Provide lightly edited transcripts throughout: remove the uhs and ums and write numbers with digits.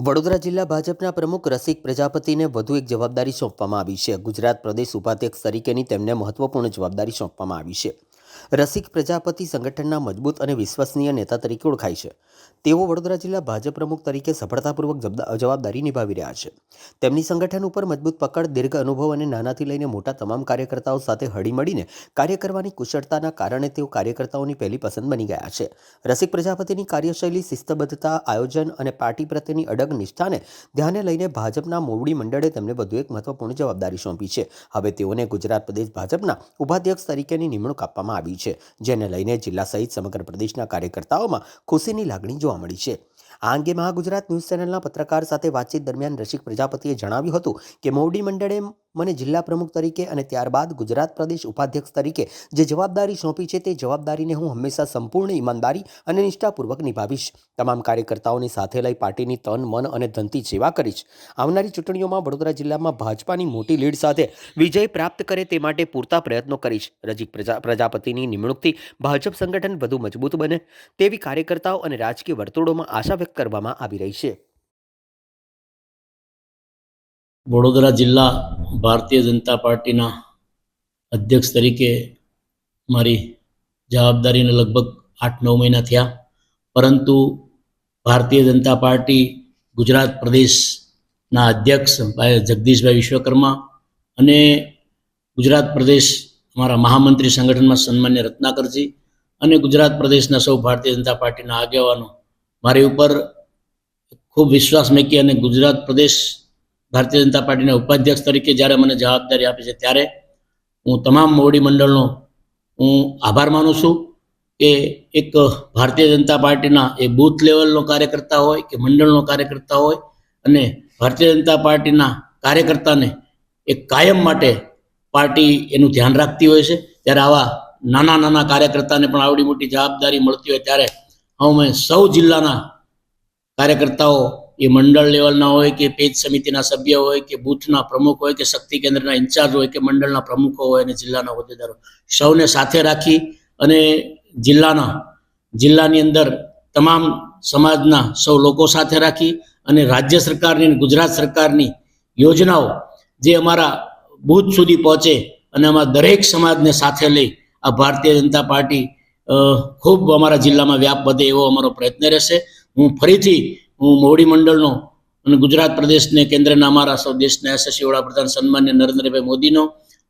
વડોદરા જિલ્લા ભાજપના પ્રમુખ રસિક પ્રજાપતિને વધુ એક જવાબદારી સોંપવામાં આવી છે. ગુજરાત પ્રદેશ ઉપાધ્યક્ષ તરીકેની તેમને મહત્વપૂર્ણ જવાબદારી સોંપવામાં આવી છે. રસિક પ્રજાપતિ સંગઠનના મજબૂત અને વિશ્વસનીય નેતા તરીકે ઓળખાય છે. તેઓ વડોદરા જિલ્લા ભાજપ પ્રમુખ તરીકે સફળતાપૂર્વક જવાબદારી નિભાવી રહ્યા છે. તેમની સંગઠન ઉપર મજબૂત પકડ, દીર્ઘ અનુભવ અને નાનાથી લઈને મોટા તમામ કાર્યકર્તાઓ સાથે હળીમળીને કાર્ય કરવાની કુશળતાના કારણે તેઓ કાર્યકર્તાઓની પહેલી પસંદ બની ગયા છે. રસિક પ્રજાપતિની કાર્યશૈલી, શિસ્તબદ્ધતા, આયોજન અને પાર્ટી પ્રત્યેની અડગ નિષ્ઠાને ધ્યાને લઈને ભાજપના મોવડી મંડળે તેમને વધુ એક મહત્વપૂર્ણ જવાબદારી સોંપી છે. હવે તેઓને ગુજરાત પ્રદેશ ભાજપના ઉપાધ્યક્ષ તરીકેની નિમણૂક આપવામાં આવી છે, જેને લઈને જિલ્લા સહિત સમગ્ર પ્રદેશના કાર્યકર્તાઓમાં ખુશીની લાગણી જોવા મળી છે. આ અંગે મહાગુજરાત ન્યૂઝ ચેનલના પત્રકાર સાથે વાતચીત દરમિયાન રસિક પ્રજાપતિએ જણાવ્યું હતું કે મોવડી મંડળે મને જિલ્લા પ્રમુખ તરીકે અને ત્યારબાદ ગુજરાત પ્રદેશ ઉપાધ્યક્ષ તરીકે જે જવાબદારી સોંપી છે તે જવાબદારીને હું હંમેશા સંપૂર્ણ ઈમાનદારી અને નિષ્ઠાપૂર્વક નિભાવીશ. તમામ કાર્યકર્તાઓની સાથે લઈ પાર્ટીની તન, મન અને ધનથી સેવા કરીશ. આવનારી ચૂંટણીઓમાં વડોદરા જિલ્લામાં ભાજપાની મોટી લીડ સાથે વિજય પ્રાપ્ત કરે તે માટે પૂરતા પ્રયત્નો કરીશ. રસિક પ્રજાપતિની નિમણૂકથી ભાજપ સંગઠન વધુ મજબૂત બને તેવી કાર્યકર્તાઓ અને રાજકીય વર્તુળોમાં આશા વ્યક્ત કરવામાં આવી રહી છે. વડોદરા જિલ્લા ભારતીય જનતા પાર્ટીના અધ્યક્ષ તરીકે મારી જવાબદારીને લગભગ 8-9 મહિના થયા, પરંતુ ભારતીય જનતા પાર્ટી ગુજરાત પ્રદેશના અધ્યક્ષ ભાઈ જગદીશભાઈ વિશ્વકર્મા અને ગુજરાત પ્રદેશ અમારા મહામંત્રી સંગઠનમાં સન્માન્ય રત્નાકરજી અને ગુજરાત પ્રદેશના સૌ ભારતીય જનતા પાર્ટીના આગેવાનો મારી ઉપર ખૂબ વિશ્વાસ મૂકી અને ગુજરાત પ્રદેશ ભારતીય જનતા પાર્ટીના ઉપાધ્યક્ષ તરીકે જ્યારે મને જવાબદારી આપી છે ત્યારે હું તમામ મોવડી મંડળનો હું આભાર માનું છું કે એક ભારતીય જનતા પાર્ટીના એ બૂથ લેવલનો કાર્યકર્તા હોય કે મંડળનો કાર્યકર્તા હોય અને ભારતીય જનતા પાર્ટીના કાર્યકર્તાને એક કાયમ માટે પાર્ટી એનું ધ્યાન રાખતી હોય છે. ત્યારે આવા નાના કાર્યકર્તાને પણ આવડી મોટી જવાબદારી મળતી હોય ત્યારે અમે સૌ જિલ્લાના કાર્યકર્તાઓ એ મંડળ લેવલના હોય કે પેજ સમિતિના સભ્ય હોય કે બૂથના પ્રમુખ હોય કે શક્તિ કેન્દ્રના ઇન્ચાર્જ હોય કે મંડળના પ્રમુખો હોય અને જિલ્લાના હોદ્દેદારો સૌને સાથે રાખી અને જિલ્લાની અંદર તમામ સમાજના સૌ લોકો સાથે રાખી અને રાજ્ય સરકારની અને ગુજરાત સરકારની યોજનાઓ જે અમારા બૂથ સુધી પહોંચે અને અમારા દરેક સમાજને સાથે લઈ આ ભારતીય જનતા પાર્ટી ખૂબ અમારા જિલ્લામાં વ્યાપ વધે એવો અમારો પ્રયત્ન રહેશે. હું મોવડી મંડળનો અને ગુજરાત પ્રદેશને કેન્દ્રના અમારા સૌ દેશના યશસ્વી વડાપ્રધાન સન્માન્ય નરેન્દ્રભાઈ મોદીનો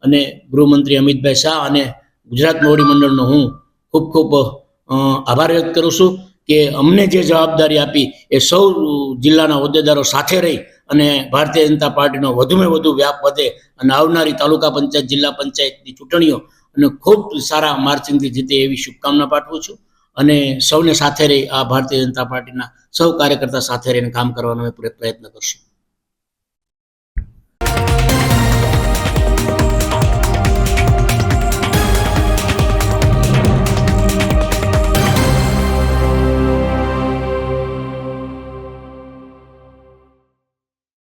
અને ગૃહમંત્રી અમિતભાઈ શાહ અને ગુજરાત મોવડી મંડળનો હું ખૂબ આભાર વ્યક્ત કરું છું કે અમને જે જવાબદારી આપી એ સૌ જિલ્લાના હોદ્દેદારો સાથે રહી અને ભારતીય જનતા પાર્ટીનો વધુમાં વધુ વ્યાપ વધે અને આવનારી તાલુકા પંચાયત, જિલ્લા પંચાયતની ચૂંટણીઓ અને ખૂબ સારા માર્ચિંગથી જીતે એવી શુભકામના પાઠવું છું અને સૌને સાથે રહી આ ભારતીય જનતા પાર્ટીના સૌ કાર્યકર્તા સાથે રહીને કામ કરવાનો અમે પ્રયત્ન કરશું.